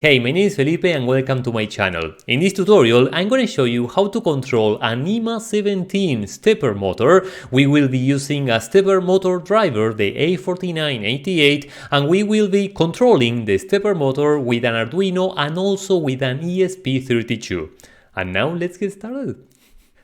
Hey, my name is Felipe and welcome to my channel. In this tutorial, I'm going to show you how to control a Nema 17 stepper motor. We will be using a stepper motor driver, the A4988, and we will be controlling the stepper motor with an Arduino and also with an ESP32. And now let's get started.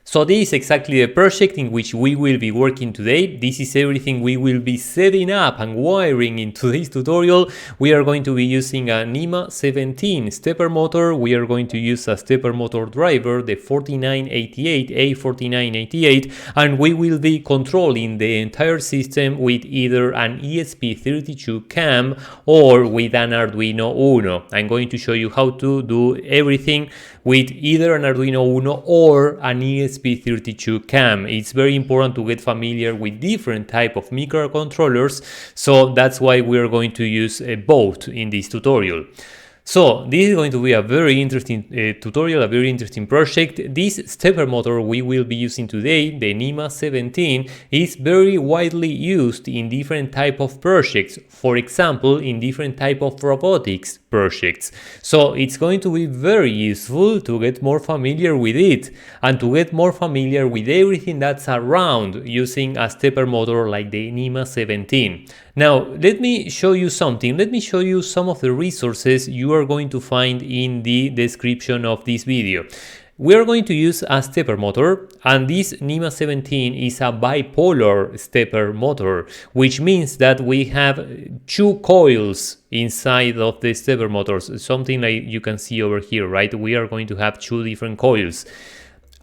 So this is exactly the project in which we will be working today. This is everything we will be setting up and wiring in today's tutorial. We are going to be using a Nema 17 stepper motor. We are going to use a stepper motor driver, the A4988, and we will be controlling the entire system with either an ESP32 cam or with an Arduino Uno. I'm going to show you how to do everything with either an Arduino Uno or an ESP32 cam. It's very important to get familiar with different type of microcontrollers, so that's why we are going to use both in this tutorial. So this is going to be a very interesting tutorial, a very interesting project. This stepper motor we will be using today, the Nema 17, is very widely used in different type of projects. For example, in different type of robotics projects. So it's going to be very useful to get more familiar with it and to get more familiar with everything that's around using a stepper motor like the Nema 17. Now, let me show you something. Let me show you some of the resources you are going to find in the description of this video. We are going to use a stepper motor, and this Nema 17 is a bipolar stepper motor, which means that we have two coils inside of the stepper motors, something like you can see over here, right? We are going to have two different coils.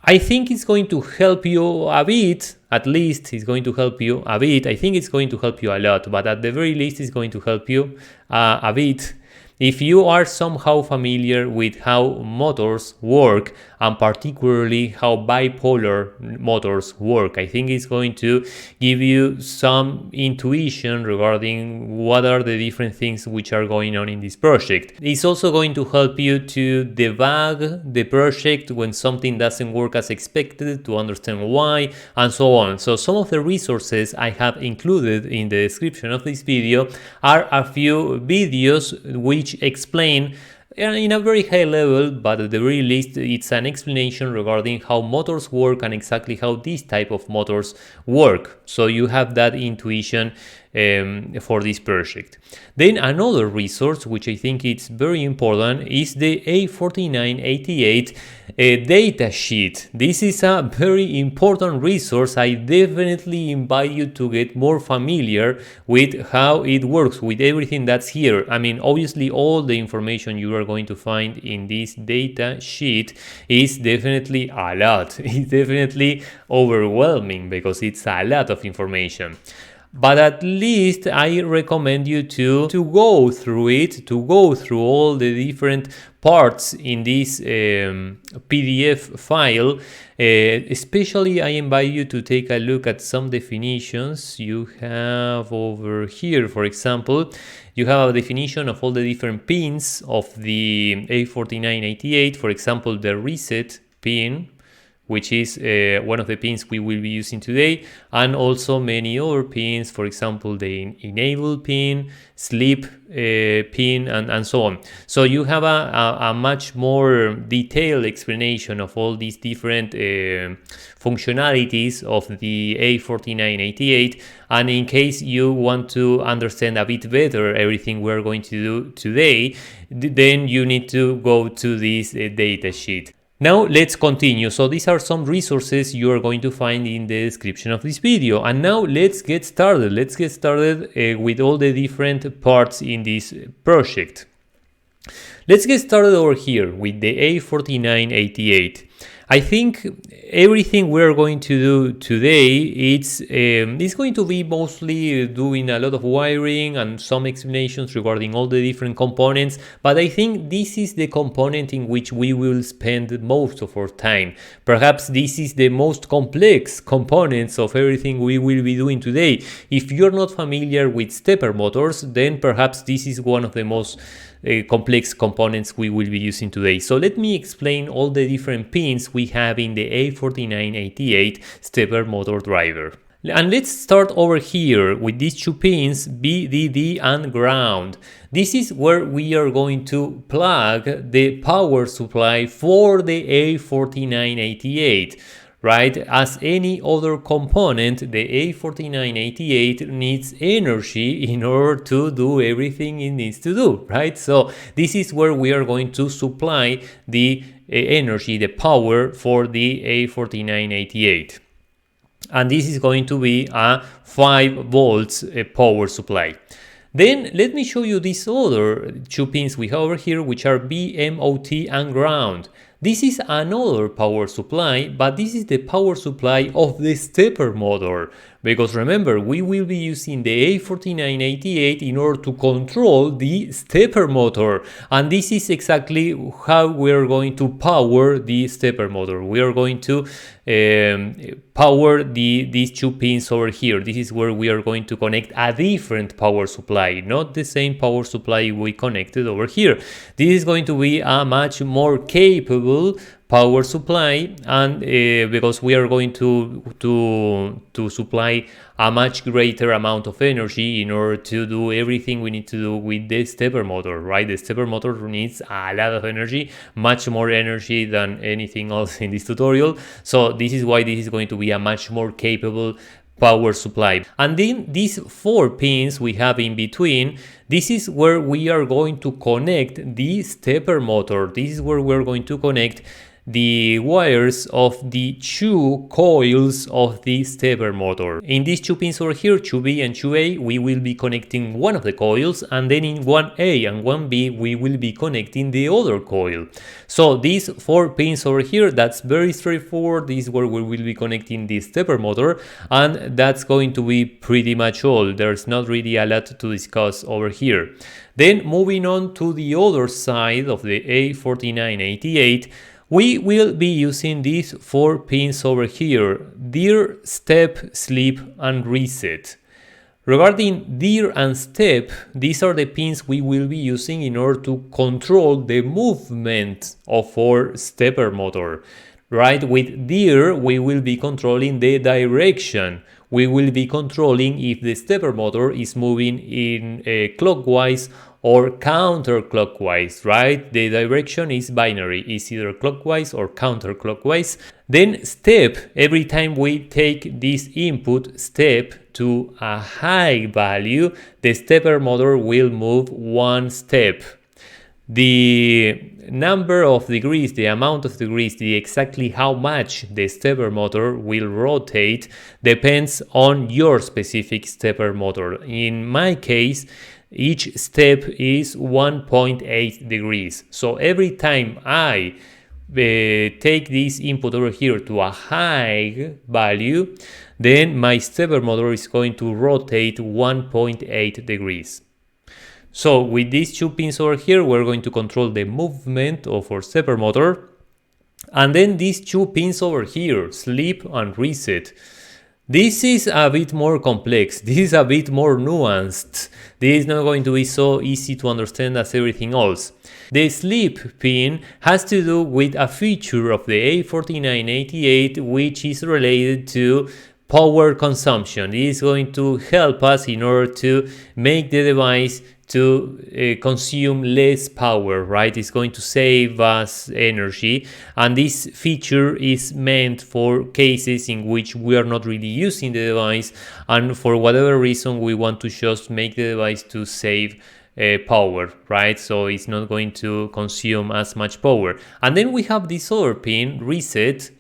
I think it's going to help you a bit. At least it's going to help you a bit. I think it's going to help you a lot, but at the very least it's going to help you a bit if you are somehow familiar with how motors work, and particularly how bipolar motors work. I think it's going to give you some intuition regarding what are the different things which are going on in this project. It's also going to help you to debug the project when something doesn't work as expected, to understand why, and so on. So some of the resources I have included in the description of this video are a few videos which explain in a very high level, but at the very least it's an explanation regarding how motors work and exactly how this type of motors work. So you have that intuition for this project. Then another resource which I think it's very important is the A4988 data sheet. This is a very important resource. I definitely invite you to get more familiar with how it works, with everything that's here. I mean, obviously all the information you are going to find in this data sheet is definitely a lot. It's definitely overwhelming because it's a lot of information. But at least I recommend you to go through it, to go through all the different parts in this PDF file. Especially I invite you to take a look at some definitions you have over here. For example, you have a definition of all the different pins of the A4988. For example, the reset pin, which is one of the pins we will be using today, and also many other pins, for example, the enable pin, sleep pin, and so on. So you have a much more detailed explanation of all these different functionalities of the A4988, and in case you want to understand a bit better everything we're going to do today, then you need to go to this data sheet. Now let's continue. So these are some resources you are going to find in the description of this video. And now let's get started. Let's get started with all the different parts in this project. Let's get started over here with the A4988. I think everything we're going to do today it's going to be mostly doing a lot of wiring and some explanations regarding all the different components, but I think this is the component in which we will spend most of our time. Perhaps this is the most complex components of everything we will be doing today. If you're not familiar with stepper motors, then perhaps this is one of the most complex components we will be using today. So let me explain all the different pins we have in the A4988 stepper motor driver. And let's start over here with these two pins, VDD and ground. This is where we are going to plug the power supply for the A4988. Right? As any other component, the A4988 needs energy in order to do everything it needs to do, right? So this is where we are going to supply the energy, the power for the A4988. And this is going to be a 5 volts power supply. Then let me show you these other two pins we have over here, which are BMOT and ground. This is another power supply, but this is the power supply of the stepper motor. Because remember, we will be using the A4988 in order to control the stepper motor. And this is exactly how we are going to power the stepper motor. We are going to power these two pins over here. This is where we are going to connect a different power supply, not the same power supply we connected over here. This is going to be a much more capable power supply, and because we are going to supply a much greater amount of energy in order to do everything we need to do with the stepper motor, right? The stepper motor needs a lot of energy, much more energy than anything else in this tutorial. So this is why this is going to be a much more capable power supply. And then these 4 pins we have in between, this is where we are going to connect the stepper motor. This is where we're going to connect the wires of the 2 coils of the stepper motor. In these 2 pins over here, 2B and 2A, we will be connecting one of the coils, and then in 1A and 1B we will be connecting the other coil. So these 4 pins over here, that's very straightforward. This is where we will be connecting the stepper motor, and that's going to be pretty much all. There's not really a lot to discuss over here. Then moving on to the other side of the A4988, we will be using these 4 pins over here: dir, step, sleep, and reset. Regarding dir and step, these are the pins we will be using in order to control the movement of our stepper motor. Right? With dir, we will be controlling the direction. We will be controlling if the stepper motor is moving in clockwise or counterclockwise, right? The direction is binary, it's either clockwise or counterclockwise. Then step, every time we take this input step to a high value, the stepper motor will move 1 step. The number of degrees, the amount of degrees, the exactly how much the stepper motor will rotate depends on your specific stepper motor. In my case, each step is 1.8 degrees. So every time I take this input over here to a high value, then my stepper motor is going to rotate 1.8 degrees. So with these 2 pins over here, we're going to control the movement of our stepper motor. And then these 2 pins over here, sleep and reset. This is a bit more complex. This is a bit more nuanced. This is not going to be so easy to understand as everything else. The sleep pin has to do with a feature of the A4988 which is related to power consumption. It is going to help us in order to make the device to consume less power, right? It's going to save us energy, and this feature is meant for cases in which we are not really using the device, and for whatever reason we want to just make the device to save power, right? So it's not going to consume as much power. And then we have this other pin, reset,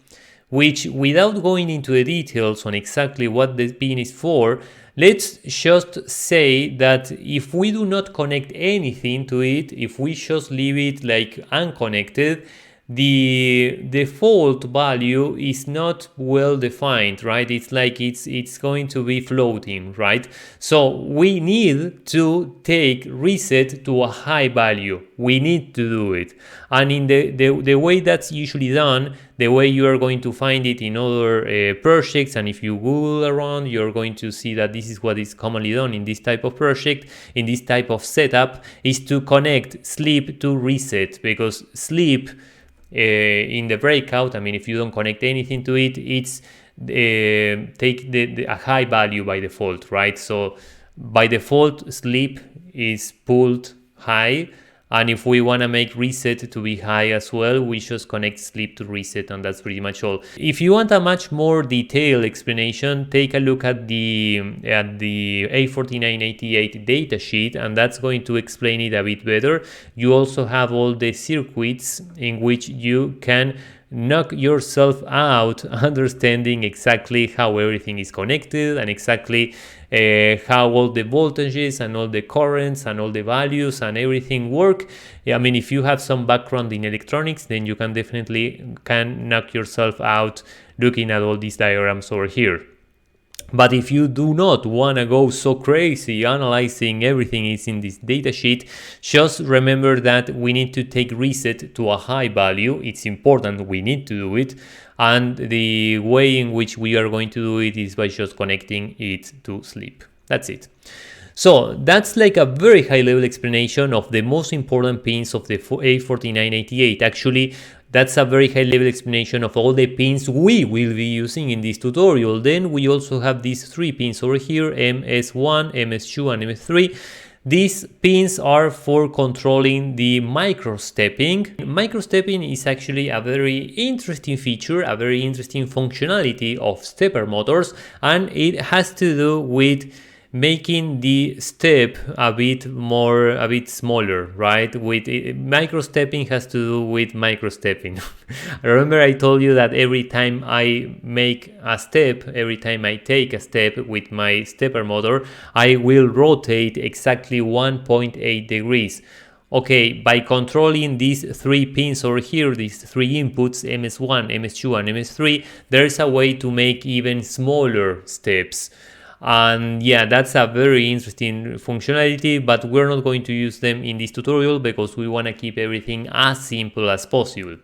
which, without going into the details on exactly what the pin is for, let's just say that if we do not connect anything to it, if we just leave it like unconnected, the default value is not well defined, right? It's like it's going to be floating, right? So we need to take reset to a high value. We need to do it. And in the way that's usually done, the way you are going to find it in other projects, and if you Google around, you're going to see that this is what is commonly done in this type of project, in this type of setup, is to connect sleep to reset, because sleep in the breakout, I mean, if you don't connect anything to it, it's take a high value by default, right? So by default, sleep is pulled high, and if we want to make reset to be high as well, we just connect sleep to reset, and that's pretty much all. If you want a much more detailed explanation, take a look at the A4988 datasheet, and that's going to explain it a bit better. You also have all the circuits in which you can knock yourself out understanding exactly how everything is connected and exactly how all the voltages and all the currents and all the values and everything work. I mean, if you have some background in electronics, then you can definitely knock yourself out looking at all these diagrams over here. But if you do not want to go so crazy analyzing everything is in this datasheet, just remember that we need to take reset to a high value. It's important, we need to do it. And the way in which we are going to do it is by just connecting it to sleep. That's it. So that's like a very high level explanation of the most important pins of the A4988. Actually, that's a very high level explanation of all the pins we will be using in this tutorial. Then we also have these 3 pins over here, MS1, MS2 and MS3. These pins are for controlling the microstepping. Microstepping is actually a very interesting feature, a very interesting functionality of stepper motors, and it has to do with making the step a bit smaller, right? With microstepping has to do with microstepping. Remember I told you that every time I make a step, every time I take a step with my stepper motor, I will rotate exactly 1.8 degrees. Okay, by controlling these 3 pins over here, these 3 inputs, MS1, MS2 and MS3, there's a way to make even smaller steps. And yeah, that's a very interesting functionality, but we're not going to use them in this tutorial because we want to keep everything as simple as possible.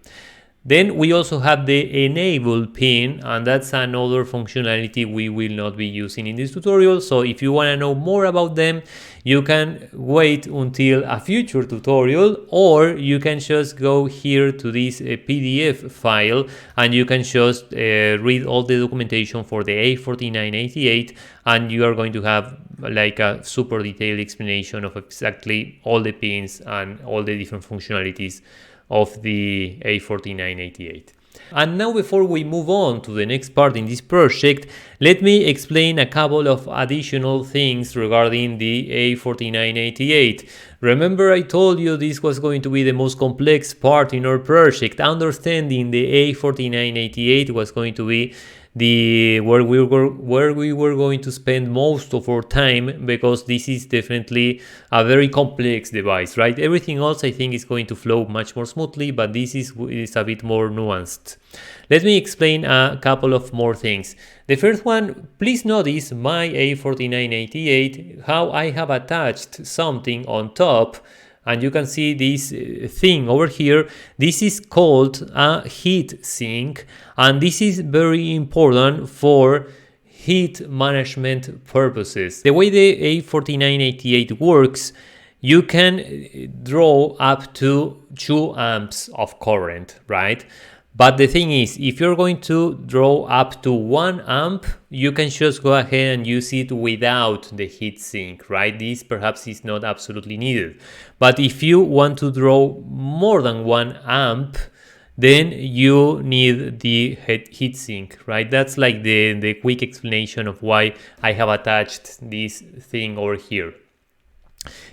Then we also have the enable pin, and that's another functionality we will not be using in this tutorial. So if you want to know more about them, you can wait until a future tutorial, or you can just go here to this PDF file and you can just read all the documentation for the A4988, and you are going to have like a super detailed explanation of exactly all the pins and all the different functionalities of the A4988. And now, before we move on to the next part in this project, let me explain a couple of additional things regarding the A4988. Remember I told you this was going to be the most complex part in our project. Understanding the A4988 was going to be where we were going to spend most of our time, because this is definitely a very complex device, right? Everything else I think is going to flow much more smoothly, but this is a bit more nuanced. Let me explain a couple of more things. The first one, please notice my A4988, how I have attached something on top. And you can see this thing over here. This is called a heat sink, and this is very important for heat management purposes. The way the A4988 works, you can draw up to 2 amps of current, right? But the thing is, if you're going to draw up to 1 amp, you can just go ahead and use it without the heatsink, right? This perhaps is not absolutely needed. But if you want to draw more than 1 amp, then you need the heatsink, right? That's like the quick explanation of why I have attached this thing over here.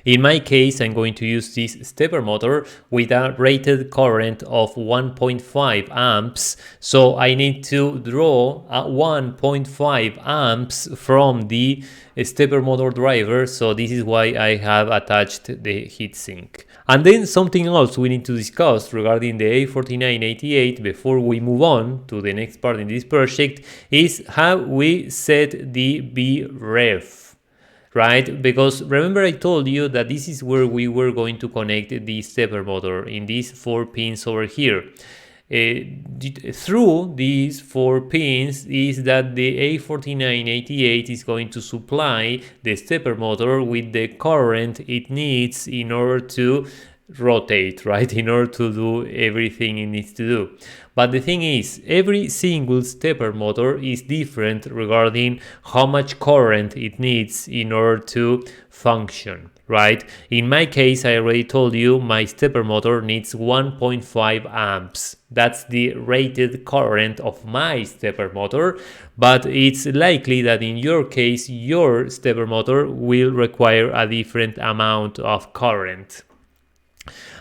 In my case, I'm going to use this stepper motor with a rated current of 1.5 amps. So I need to draw 1.5 amps from the stepper motor driver. So this is why I have attached the heatsink. And then something else we need to discuss regarding the A4988 before we move on to the next part in this project is how we set the Vref. Right? Because remember I told you that this is where we were going to connect the stepper motor in these 4 pins over here. Through these 4 pins is that the A4988 is going to supply the stepper motor with the current it needs in order to rotate, right, in order to do everything it needs to do. But the thing is, every single stepper motor is different regarding how much current it needs in order to function, right? In my case, I already told you my stepper motor needs 1.5 amps. That's the rated current of my stepper motor, but it's likely that in your case, your stepper motor will require a different amount of current.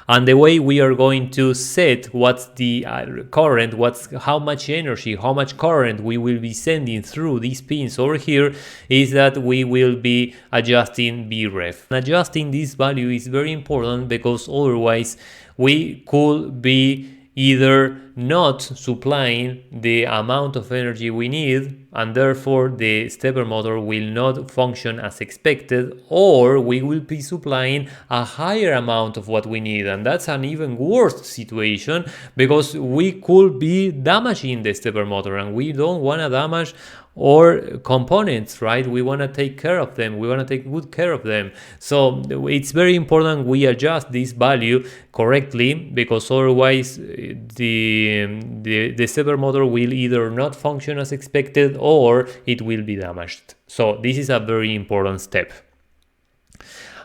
And the way we are going to set what's the current, how much energy, how much current we will be sending through these pins over here is that we will be adjusting Vref. Adjusting this value is very important because otherwise we could be either not supplying the amount of energy we need, and therefore the stepper motor will not function as expected, or we will be supplying a higher amount of what we need, and that's an even worse situation because we could be damaging the stepper motor, and we don't want to damage or components, right? We want to take care of them, we want to take good care of them. So it's very important we adjust this value correctly, because otherwise the stepper motor will either not function as expected or it will be damaged. So this is a very important step.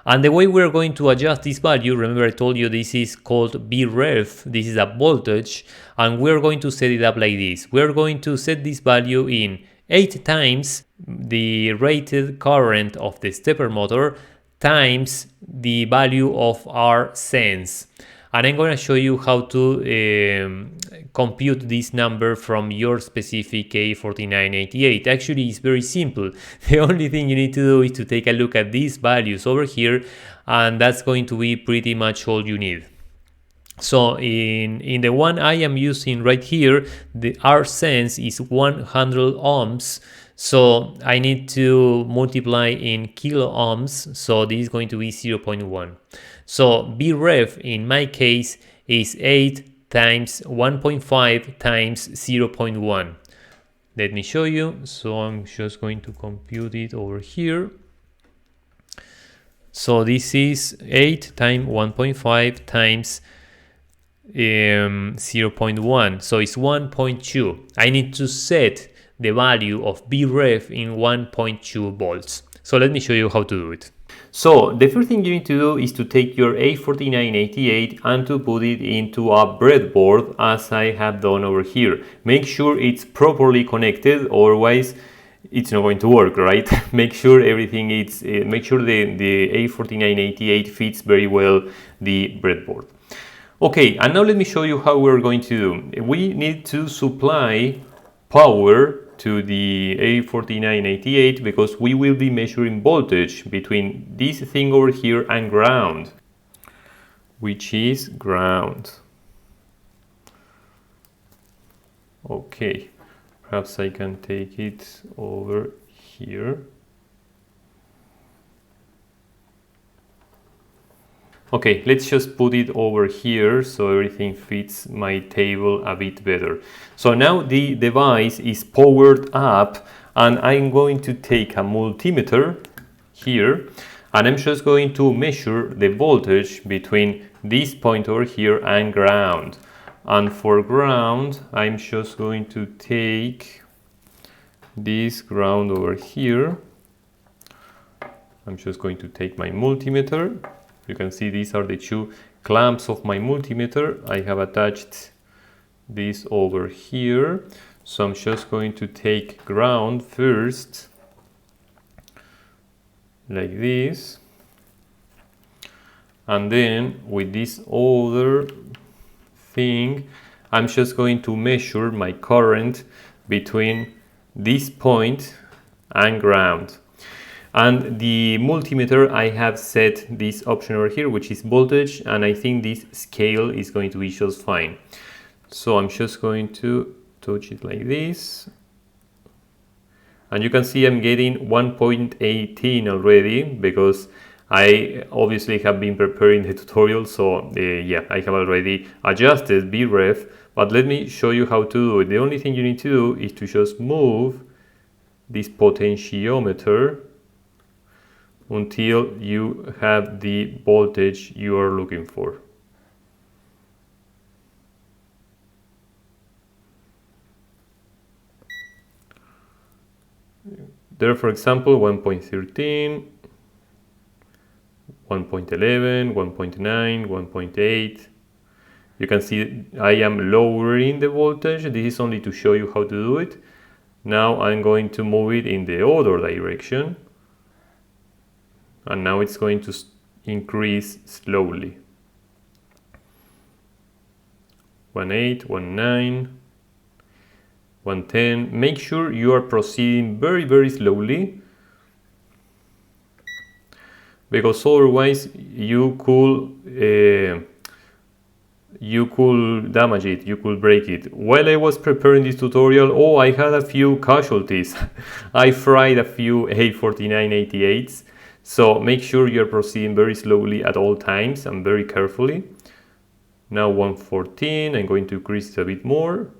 And the way we're going to adjust this value, remember I told you this is called Vref, this is a voltage, and we're going to set it up like this. We're going to set this value in 8 times the rated current of the stepper motor times the value of our sense. And I'm going to show you how to compute this number from your specific A4988. Actually, it's very simple. The only thing you need to do is to take a look at these values over here, and that's going to be pretty much all you need. So in the one I am using right here, our sense is 100 ohms. So I need to multiply in kilo ohms. So this is going to be 0.1. So Vref in my case is 8 times 1.5 times 0.1. Let me show you. So I'm just going to compute it over here. So this is 8 times 1.5 times 0.1, so it's 1.2. I need to set the value of Vref in 1.2 volts. So let me show you how to do it. So the first thing you need to do is to take your A4988 and to put it into a breadboard, as I have done over here. Make sure it's properly connected, otherwise it's not going to work, right? Make sure everything is, make sure the A4988 fits very well the breadboard. Okay, and now let me show you how we're going to do. We need to supply power to the A4988 because we will be measuring voltage between this thing over here and ground, which is ground. Okay, perhaps I can take it over here. Okay, let's just put it over here so everything fits my table a bit better. So now the device is powered up, and I'm going to take a multimeter here, and I'm just going to measure the voltage between this point over here and ground. And for ground, I'm just going to take this ground over here. I'm just going to take my multimeter. You can see these are the two clamps of my multimeter. I have attached this over here. So I'm just going to take ground first, like this. And then with this other thing, I'm just going to measure my current between this point and ground. And the multimeter, I have set this option over here, which is voltage, and I think this scale is going to be just fine. So I'm just going to touch it like this. And you can see I'm getting 1.18 already, because I obviously have been preparing the tutorial. So yeah, I have already adjusted Vref, but let me show you how to do it. The only thing you need to do is to just move this potentiometer until you have the voltage you are looking for. there, for example, 1.13, 1.11, 1.9, 1.8. You can see I am lowering the voltage. This is only to show you how to do it. Now I'm going to move it in the other direction. And now it's going to increase slowly. 1.8, 1.9, 1.10. Make sure you are proceeding very, very slowly, because otherwise you could damage it, you could break it. While I was preparing this tutorial, I had a few casualties. I fried a few A4988s. So make sure you're proceeding very slowly at all times and very carefully. Now 1.14, I'm going to increase it a bit more.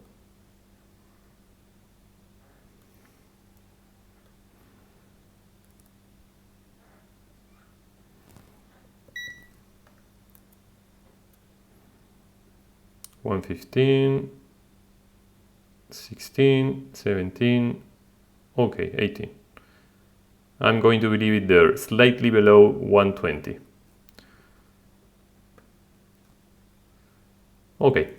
$1.15, 16, 17, okay, 18. I'm going to leave it there, slightly below 120. Okay,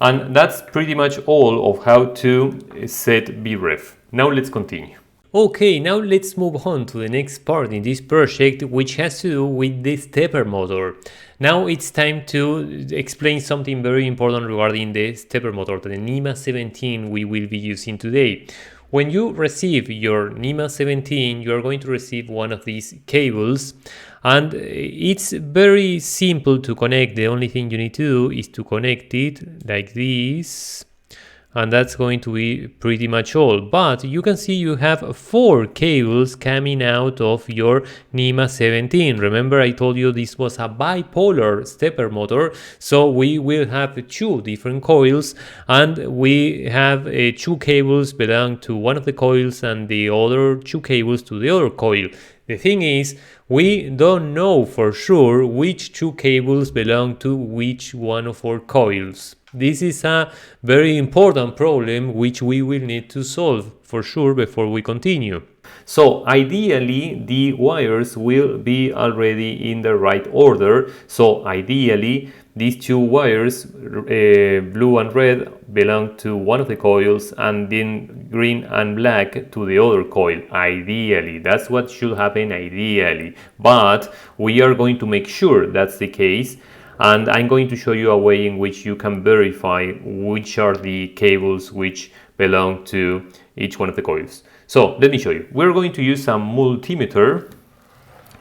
and that's pretty much all of how to set Vref. Now let's continue. Okay, now let's move on to the next part in this project, which has to do with the stepper motor. Now it's time to explain something very important regarding the stepper motor, the Nema 17 we will be using today. When you receive your Nema 17, you are going to receive one of these cables, and it's very simple to connect. The only thing you need to do is to connect it like this, and that's going to be pretty much all. But you can see you have 4 cables coming out of your Nema 17. Remember, I told you this was a bipolar stepper motor, so we will have 2 different coils, and we have 2 cables belong to one of the coils and the other 2 cables to the other coil. The thing is, we don't know for sure which 2 cables belong to which one of our coils. This is a very important problem which we will need to solve for sure before we continue. So ideally the wires will be already in the right order. So ideally these 2 wires, blue and red, belong to one of the coils, and then green and black to the other coil. Ideally, that's what should happen ideally. But we are going to make sure that's the case. And I'm going to show you a way in which you can verify which are the cables which belong to each one of the coils. So let me show you. We're going to use a multimeter.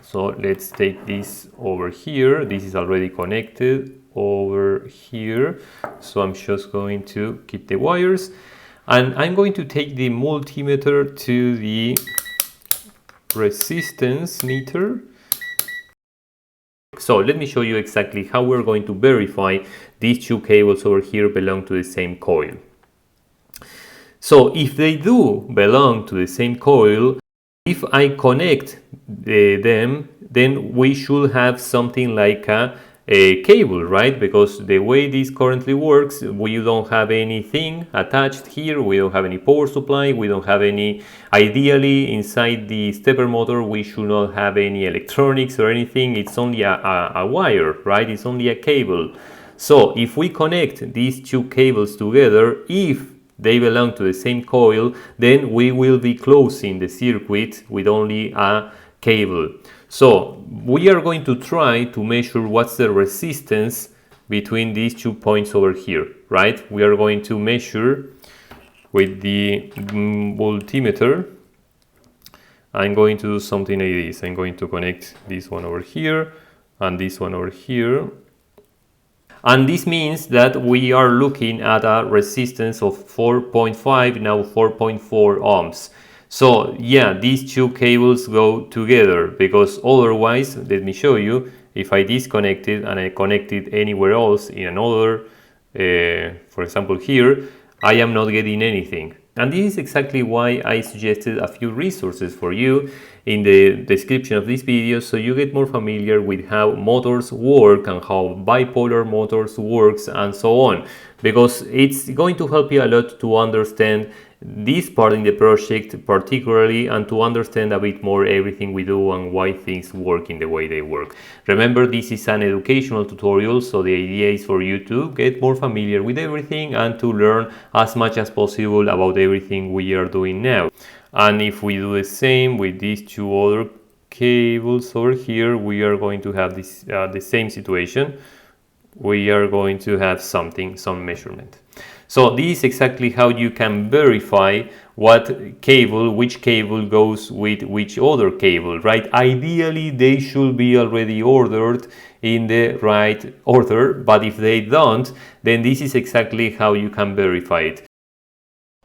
So let's take this over here. This is already connected over here. So I'm just going to keep the wires. And I'm going to take the multimeter to the resistance meter. So let me show you exactly how we're going to verify these 2 cables over here belong to the same coil. So if they do belong to the same coil, if I connect them, then we should have something like a cable, right? Because the way this currently works, we don't have anything attached here, we don't have any power supply, we don't have any, ideally inside the stepper motor we should not have any electronics or anything. It's only a wire, right? It's only a cable. So if we connect these 2 cables together, if they belong to the same coil, then we will be closing the circuit with only a cable. So we are going to try to measure what's the resistance between these 2 points over here, right? We are going to measure with the multimeter. I'm going to do something like this. I'm going to connect this one over here and this one over here. And this means that we are looking at a resistance of 4.5, now 4.4 ohms. So yeah, these 2 cables go together, because otherwise, let me show you, if I disconnect it and I connect it anywhere else in another, for example here, I am not getting anything. And this is exactly why I suggested a few resources for you in the description of this video, so you get more familiar with how motors work and how bipolar motors works and so on, because it's going to help you a lot to understand this part in the project particularly, and to understand a bit more everything we do and why things work in the way they work. Remember, this is an educational tutorial, so the idea is for you to get more familiar with everything and to learn as much as possible about everything we are doing now. And if we do the same with these two other cables over here, we are going to have this the same situation. We are going to have some measurement. So this is exactly how you can verify which cable goes with which other cable, right? Ideally, they should be already ordered in the right order, but if they don't, then this is exactly how you can verify it.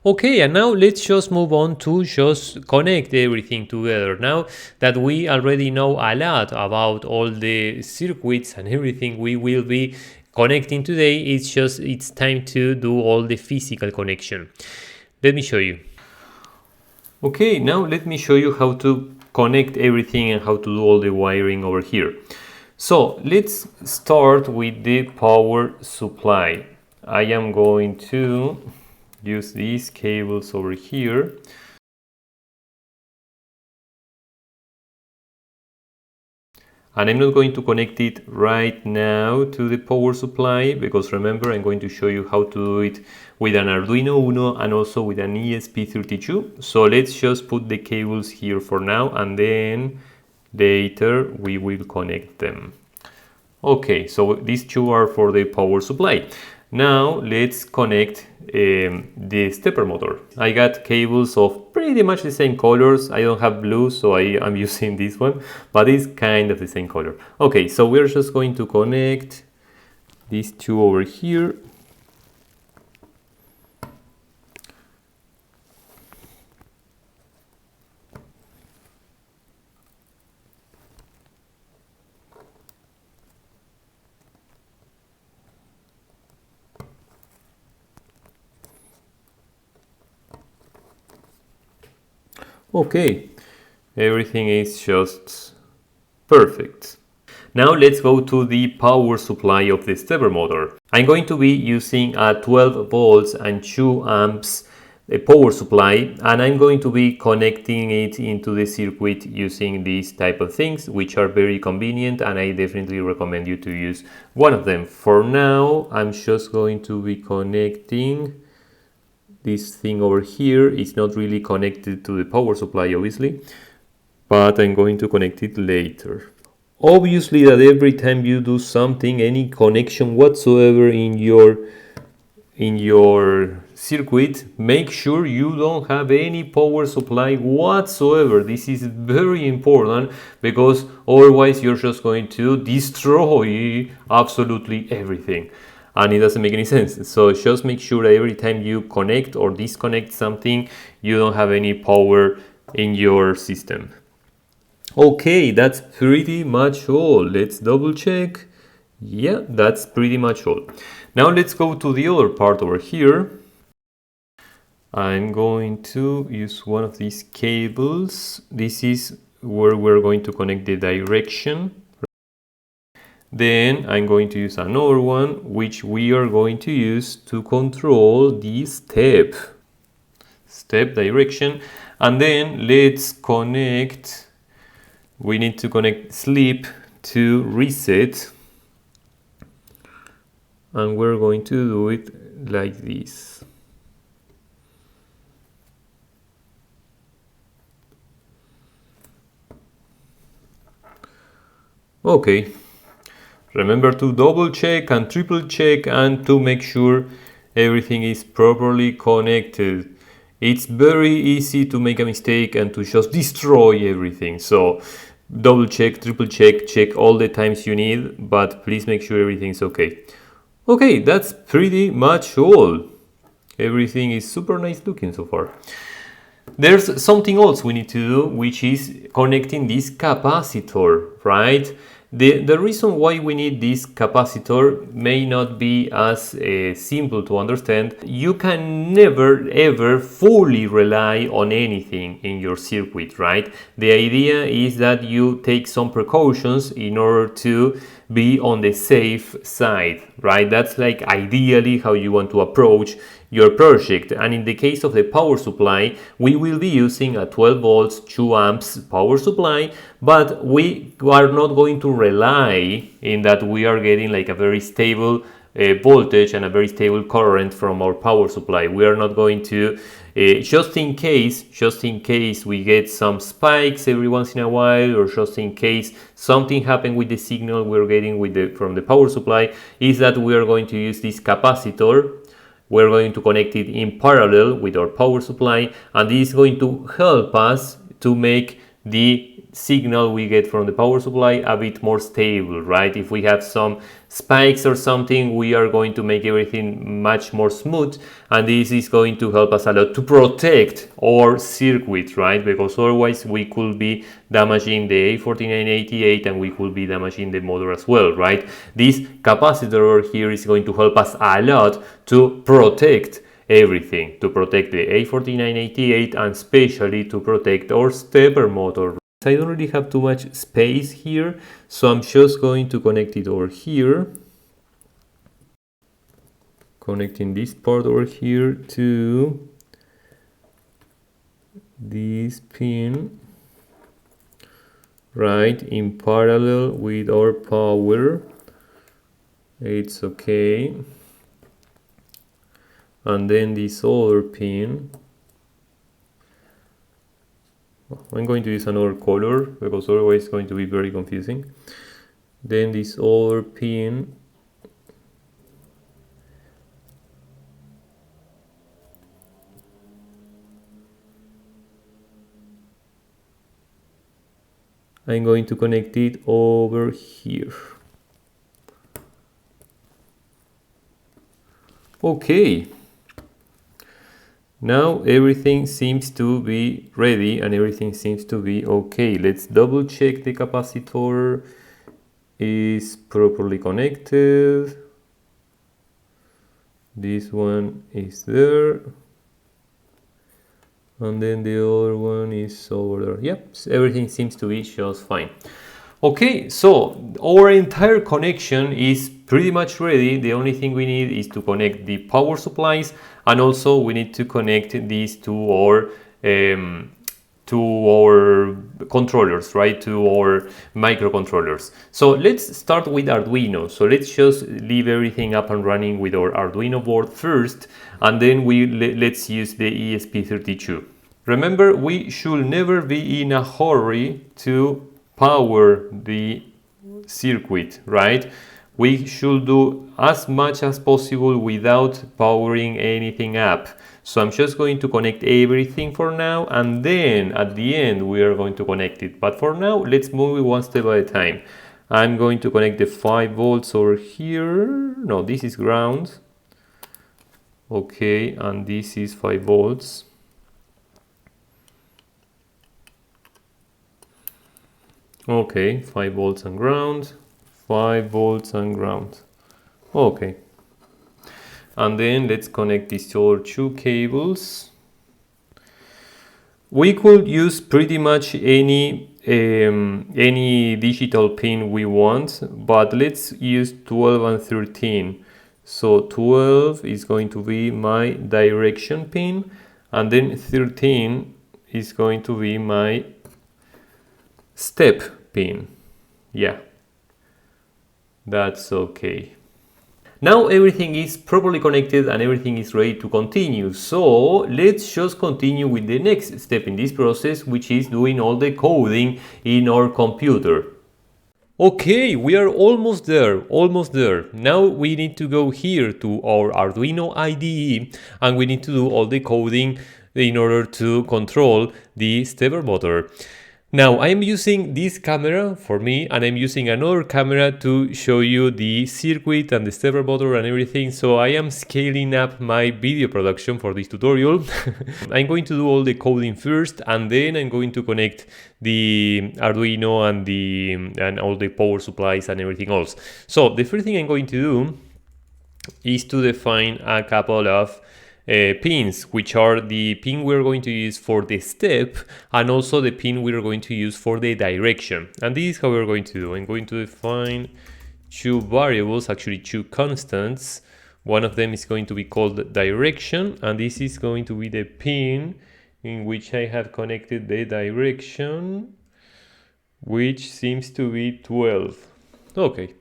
Okay, and now let's just move on to just connect everything together. Now that we already know a lot about all the circuits and everything we will be connecting today, it's time to do all the physical connection. Let me show you. Okay, now let me show you how to connect everything and how to do all the wiring over here. So let's start with the power supply. I am going to use these cables over here. And I'm not going to connect it right now to the power supply, because remember, I'm going to show you how to do it with an Arduino Uno and also with an ESP32. So let's just put the cables here for now, and then later we will connect them. Okay, so these two are for the power supply. Now let's connect the stepper motor. I got cables of pretty much the same colors. I don't have blue, so I'm using this one, but it's kind of the same color. Okay, so we're just going to connect these two over here. Okay, everything is just perfect. Now let's go to the power supply of the stepper motor. I'm going to be using a 12 volts and 2 amps power supply, and I'm going to be connecting it into the circuit using these type of things, which are very convenient, and I definitely recommend you to use one of them. For now, I'm just going to be connecting this thing over here. Is not really connected to the power supply, obviously, but I'm going to connect it later. Obviously, that every time you do something, any connection whatsoever in your circuit, make sure you don't have any power supply whatsoever. This is very important, because otherwise you're just going to destroy absolutely everything, and it doesn't make any sense. So just make sure that every time you connect or disconnect something, you don't have any power in your system. Okay, that's pretty much all. Let's double check. Yeah, that's pretty much all. Now let's go to the other part over here. I'm going to use one of these cables. This is where we're going to connect the direction. Then I'm going to use another one, which we are going to use to control the step direction. And then let's connect, we need to connect sleep to reset. And we're going to do it like this. Okay. Remember to double check and triple check and to make sure everything is properly connected. It's very easy to make a mistake and to just destroy everything. So double check, triple check, check all the times you need, but please make sure everything's okay. Okay, that's pretty much all. Everything is super nice looking so far. There's something else we need to do, which is connecting this capacitor, right? The reason why we need this capacitor may not be as simple to understand. You can never ever fully rely on anything in your circuit, right? The idea is that you take some precautions in order to be on the safe side, right? That's like ideally how you want to approach your project. And in the case of the power supply, we will be using a 12 volts 2 amps power supply, but we are not going to rely in that we are getting like a very stable voltage and a very stable current from our power supply. We are not going to just in case we get some spikes every once in a while, or just in case something happened with the signal we're getting from the power supply, is that we are going to use this capacitor. We're going to connect it in parallel with our power supply, and this is going to help us to make the signal we get from the power supply a bit more stable, right? If we have some spikes or something, we are going to make everything much more smooth, and this is going to help us a lot to protect our circuit, right? Because otherwise we could be damaging the A4988 and we could be damaging the motor as well, right? This capacitor here is going to help us a lot to protect everything, to protect the A4988 and especially to protect our stepper motor. I don't really have too much space here, so I'm just going to connect it over here, connecting this part over here to this pin, right, in parallel with our power. It's okay. And then this other pin, I'm going to use another color because otherwise it's going to be very confusing. Then this other pin, I'm going to connect it over here. Okay. Now everything seems to be ready and everything seems to be okay. Let's double check the capacitor is properly connected. This one is there. And then the other one is over there. Yep, everything seems to be just fine. Okay, so our entire connection is pretty much ready. The only thing we need is to connect the power supplies, and also we need to connect these to our controllers, right, to our microcontrollers. So let's start with Arduino. So let's just leave everything up and running with our Arduino board first, and then let's use the ESP32. Remember, we should never be in a hurry to power the circuit, right? We should do as much as possible without powering anything up. So I'm just going to connect everything for now, and then at the end we are going to connect it. But for now, let's move it one step at a time. I'm going to connect the 5 volts over here. No, this is ground. Okay, and this is 5 volts. Okay, 5 volts and ground, 5 volts and ground. Okay. And then let's connect these other 2 cables. We could use pretty much any digital pin we want, but let's use 12 and 13. So 12 is going to be my direction pin, and then 13 is going to be my step pin. Yeah, that's okay. Now everything is properly connected and everything is ready to continue. So let's just continue with the next step in this process, which is doing all the coding in our computer. Okay, we are almost there, Now we need to go here to our Arduino IDE and we need to do all the coding in order to control the stepper motor. Now I'm using this camera for me, and I'm using another camera to show you the circuit and the stepper motor and everything. So I am scaling up my video production for this tutorial. I'm going to do all the coding first, and then I'm going to connect the Arduino and all the power supplies and everything else. So the first thing I'm going to do is to define a couple of pins, which are the pin we're going to use for the step and also the pin we're going to use for the direction. And this is how we're going to do. I'm going to define two variables, actually two constants. One of them is going to be called direction, and this is going to be the pin in which I have connected the direction, which seems to be 12. Okay,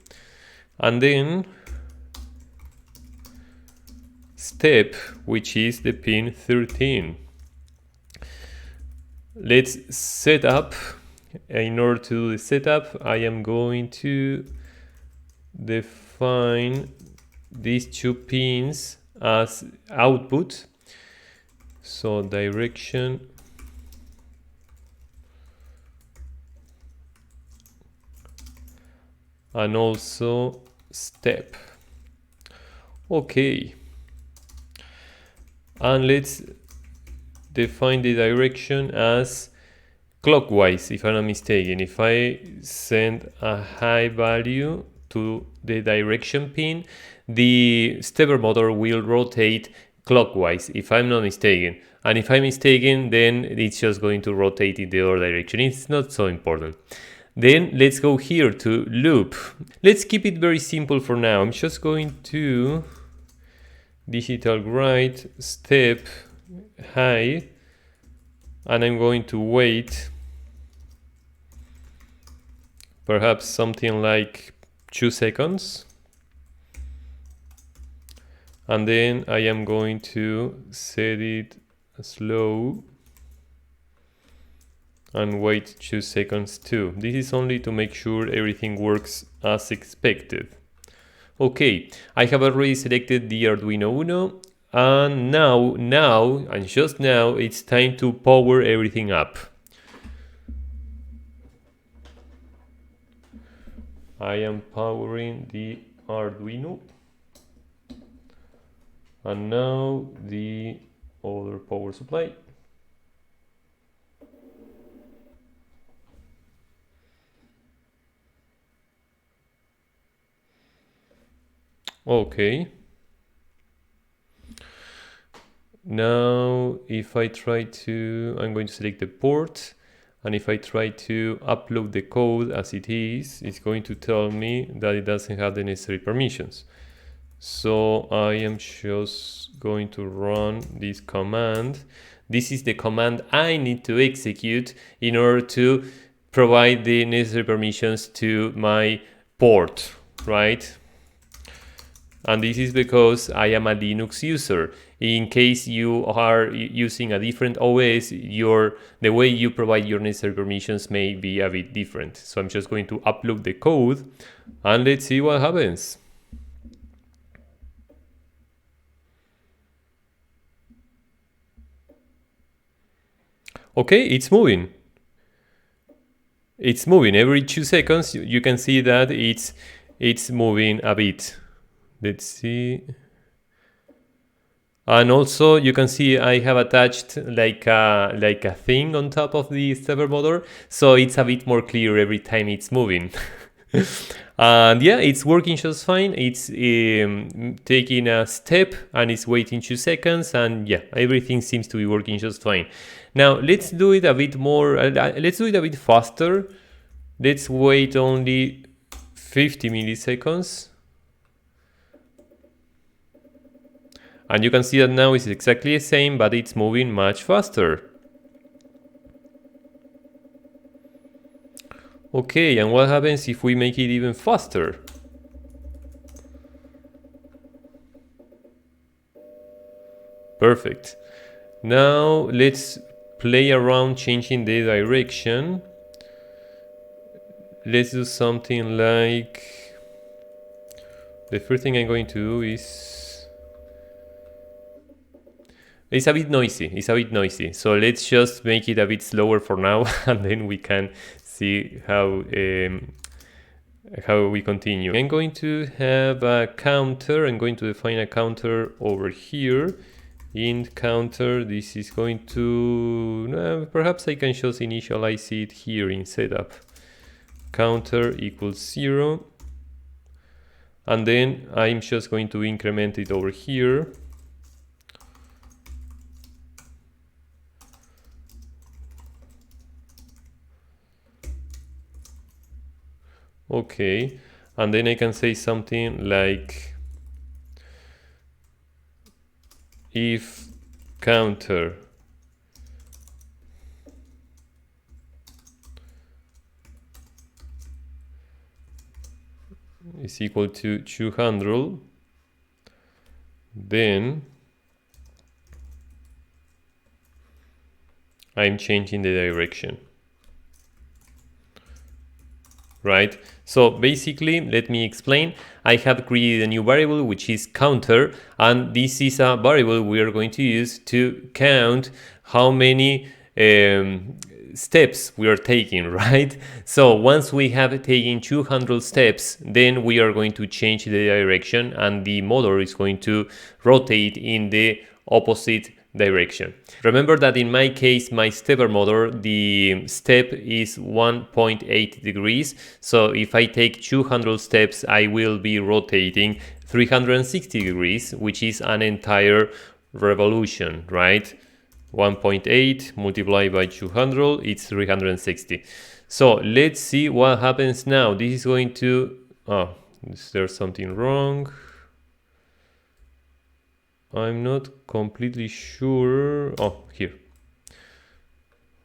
and then step, which is the pin 13. Let's set up. In order to do the setup, I am going to define these two pins as output. So direction and also step. Okay, and let's define the direction as clockwise, if I'm not mistaken. If I send a high value to the direction pin, the stepper motor will rotate clockwise, if I'm not mistaken. And if I'm mistaken, then it's just going to rotate in the other direction. It's not so important. Then let's go here to loop. Let's keep it very simple for now. I'm just going to digital write step high, and I'm going to wait perhaps something like 2 seconds, and then I am going to set it slow and wait 2 seconds too. This is only to make sure everything works as expected. Okay, I have already selected the Arduino Uno, and just now, it's time to power everything up. I am powering the Arduino, and now the other power supply. Okay. Now, if I try to, I'm going to select the port, and if I try to upload the code as it is, it's going to tell me that it doesn't have the necessary permissions. So I am just going to run this command. This is the command I need to execute in order to provide the necessary permissions to my port, right? And this is because I am a Linux user. In case you are using a different OS, the way you provide your necessary permissions may be a bit different. So I'm just going to upload the code, and let's see what happens. Okay, it's moving. It's moving every 2 seconds. You can see that it's moving a bit. Let's see. And also you can see I have attached like a thing on top of the stepper motor, so it's a bit more clear every time it's moving. And yeah, it's working just fine. It's taking a step and it's waiting 2 seconds, and yeah, everything seems to be working just fine. Now let's do it a bit more, let's do it a bit faster. Let's wait only 50 milliseconds. And you can see that now it's exactly the same, but it's moving much faster. Okay, and what happens if we make it even faster? Perfect. Now let's play around changing the direction. Let's do something like, the first thing I'm going to do is, it's a bit noisy, so let's just make it a bit slower for now, and then we can see how we continue. I'm going to have a counter. I'm going to define a counter over here. Int counter, this is going to, perhaps I can just initialize it here in setup. Counter equals 0. And then I'm just going to increment it over here. Okay, And then I can say something like if counter is equal to 200, then I'm changing the direction. Right? So basically, let me explain. I have created a new variable which is counter, and this is a variable we are going to use to count how many steps we are taking, right? So once we have taken 200 steps, then we are going to change the direction and the motor is going to rotate in the opposite direction. Remember that in my case, my stepper motor, the step is 1.8 degrees. So if I take 200 steps, I will be rotating 360 degrees, which is an entire revolution, right? 1.8 multiplied by 200, it's 360. So let's see what happens now. This is going to, oh, is there something wrong? I'm not completely sure. Oh, here.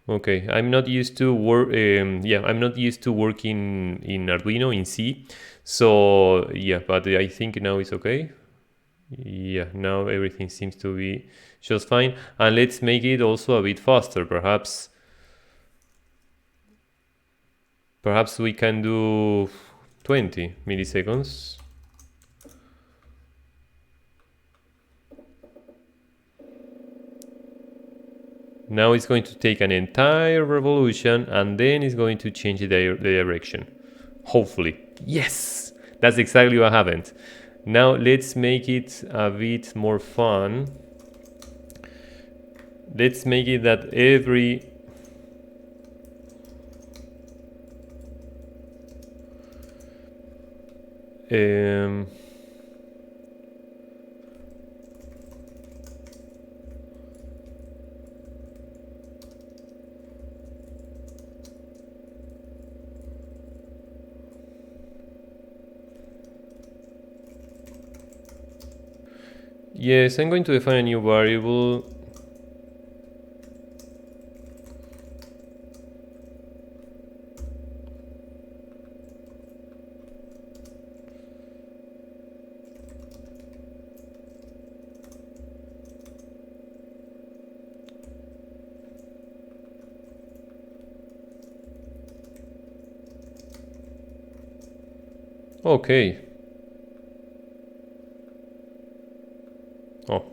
Okay, I'm not used to I'm not used to working in Arduino in C. So yeah, but I think now it's okay. Yeah, now everything seems to be just fine. And let's make it also a bit faster. Perhaps we can do 20 milliseconds. Now it's going to take an entire revolution and then it's going to change the direction. Hopefully. Yes! That's exactly what happened. Now let's make it a bit more fun. Let's make it that every yes, I'm going to define a new variable. Okay. Oh.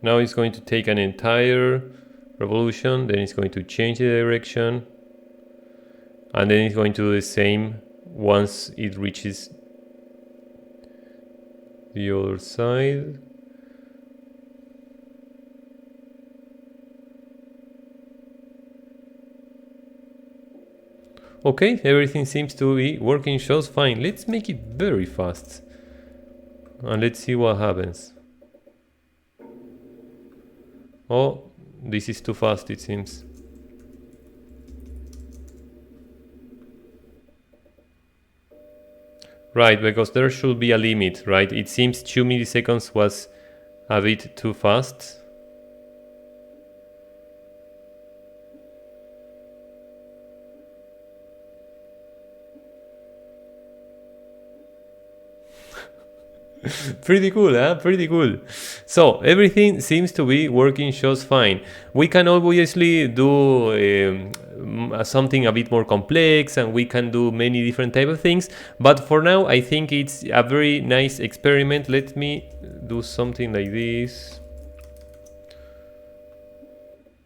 Now it's going to take an entire revolution, then it's going to change the direction, and then it's going to do the same once it reaches the other side. Okay, everything seems to be working just fine. Let's make it very fast. And let's see what happens. Oh, this is too fast, it seems. Right, because there should be a limit, right? It seems 2 milliseconds was a bit too fast. Pretty cool, huh? Pretty cool. So everything seems to be working just fine. We can obviously do something a bit more complex, and we can do many different type of things. But for now, I think it's a very nice experiment. Let me do something like this.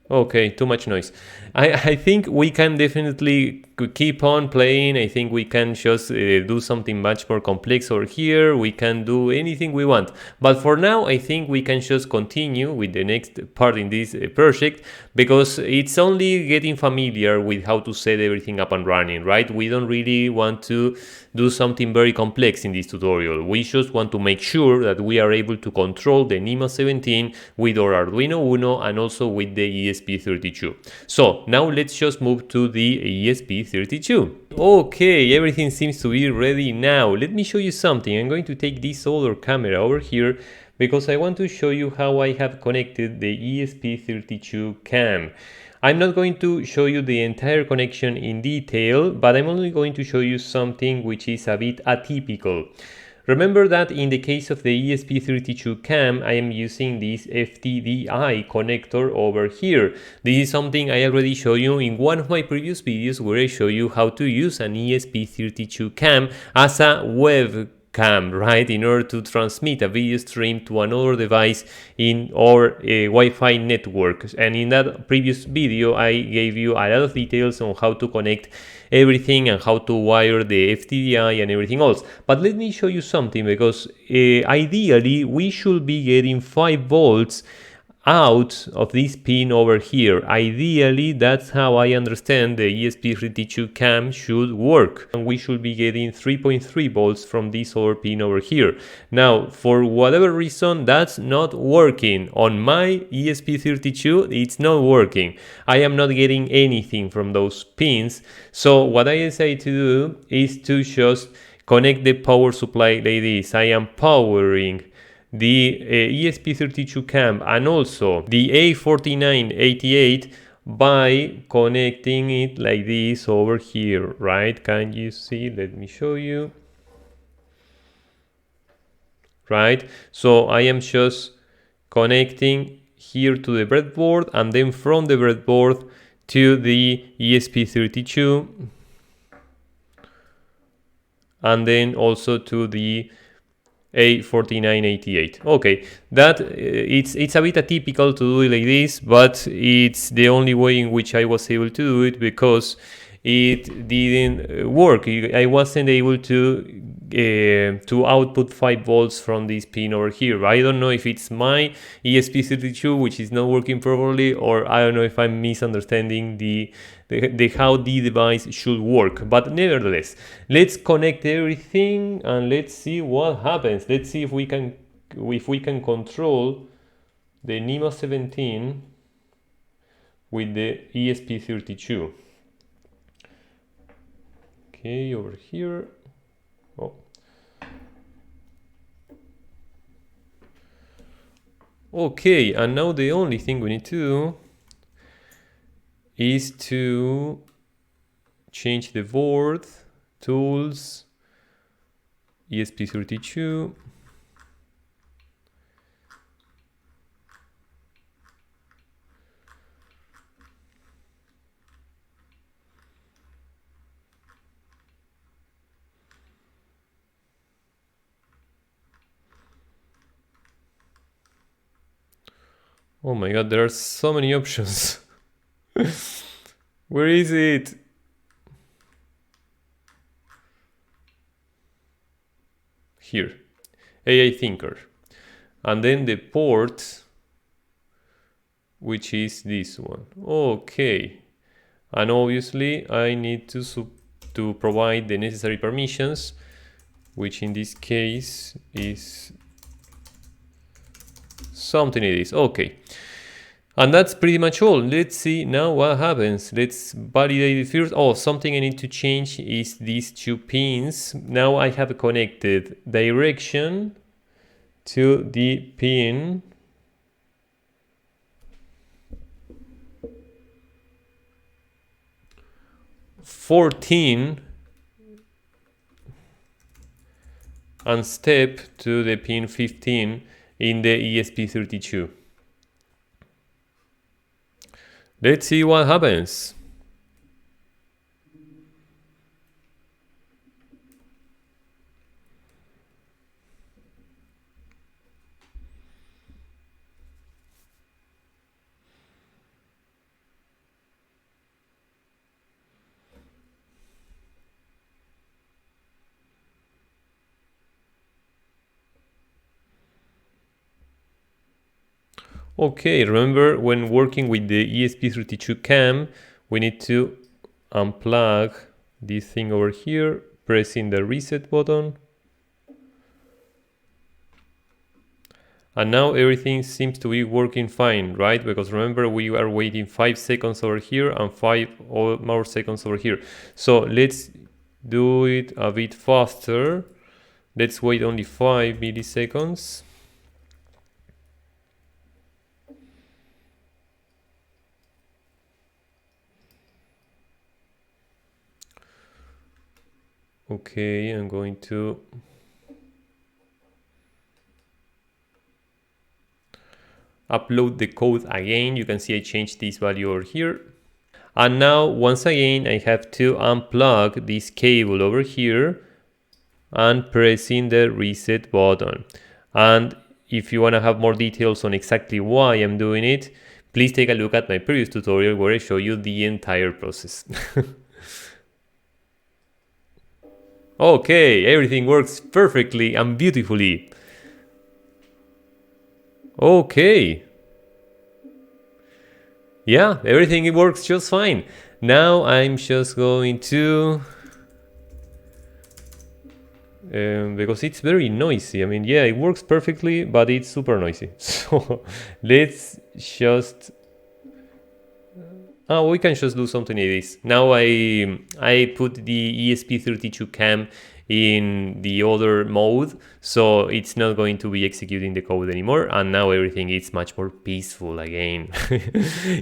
Okay, too much noise. I think we can definitely keep on playing. I think we can just do something much more complex over here. We can do anything we want. But for now, I think we can just continue with the next part in this project, because it's only getting familiar with how to set everything up and running, right? We don't really want to do something very complex in this tutorial. We just want to make sure that we are able to control the Nema 17 with our Arduino Uno and also with the ESP32. So now let's just move to the ESP32. Okay, everything seems to be ready now. Let me show you something. I'm going to take this other camera over here because I want to show you how I have connected the ESP32 cam. I'm not going to show you the entire connection in detail, but I'm only going to show you something which is a bit atypical. Remember that in the case of the ESP32 cam, I am using this FTDI connector over here. This is something I already showed you in one of my previous videos where I show you how to use an ESP32 cam as a web cam, right, in order to transmit a video stream to another device in our Wi-Fi network. And in that previous video I gave you a lot of details on how to connect everything and how to wire the FTDI and everything else. But let me show you something, because ideally we should be getting 5 volts out of this pin over here. Ideally, that's how I understand the ESP32 cam should work. And we should be getting 3.3 volts from this other pin over here. Now, for whatever reason, that's not working. On my ESP32, it's not working. I am not getting anything from those pins. So what I decided to do is to just connect the power supply like this. I am powering the ESP32 cam and also the A4988 by connecting it like this over here, right? Can you see? Let me show you. Right? So I am just connecting here to the breadboard, and then from the breadboard to the ESP32, and then also to the A4988. Okay, that it's a bit atypical to do it like this, but it's the only way in which I was able to do it, because it didn't work. I wasn't able to output 5 volts from this pin over here. I don't know if it's my ESP32 which is not working properly, or I don't know if I'm misunderstanding the how the device should work. But nevertheless, let's connect everything and let's see what happens. Let's see if we can control the Nema 17 with the ESP32. Okay, over here. Oh. Okay, and now the only thing we need to do is to change the board, tools, ESP32. Oh my god, there are so many options. Where is it? Here, AI Thinker. And then the port, which is this one. Okay. And obviously I need to provide the necessary permissions, which in this case is something like this. Okay. And that's pretty much all. Let's see now what happens. Let's validate it first. Oh, something I need to change is these 2 pins. Now I have connected direction to the pin 14 and step to the pin 15 in the ESP32. Let's see what happens. Okay, remember when working with the ESP32 cam, we need to unplug this thing over here, pressing the reset button. And now everything seems to be working fine, right? Because remember, we are waiting 5 seconds over here and 5 more seconds over here. So let's do it a bit faster. Let's wait only 5 milliseconds. Okay, I'm going to upload the code again. You can see I changed this value over here. And now, once again, I have to unplug this cable over here and pressing the reset button. And if you want to have more details on exactly why I'm doing it, please take a look at my previous tutorial where I show you the entire process. Okay, everything works perfectly and beautifully. Okay. Yeah, everything works just fine. Now I'm just going to... because it's very noisy. I mean, yeah, it works perfectly, but it's super noisy. So let's just... Oh, we can just do something like this. Now I put the ESP32 cam in the other mode, so it's not going to be executing the code anymore, and now everything is much more peaceful again.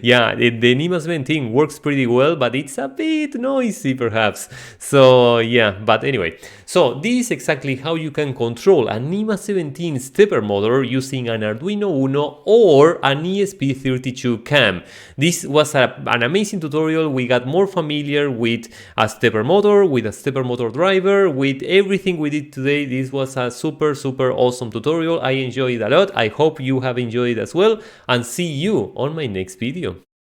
Yeah, the Nema 17 works pretty well, but it's a bit noisy perhaps. So yeah, but anyway, so this is exactly how you can control a Nema 17 stepper motor using an Arduino Uno or an ESP32 cam. This was an amazing tutorial. We got more familiar with a stepper motor, with a stepper motor driver, with everything we did today. This was a super awesome tutorial. I enjoyed it a lot. I hope you have enjoyed it as well, and see you on my next video.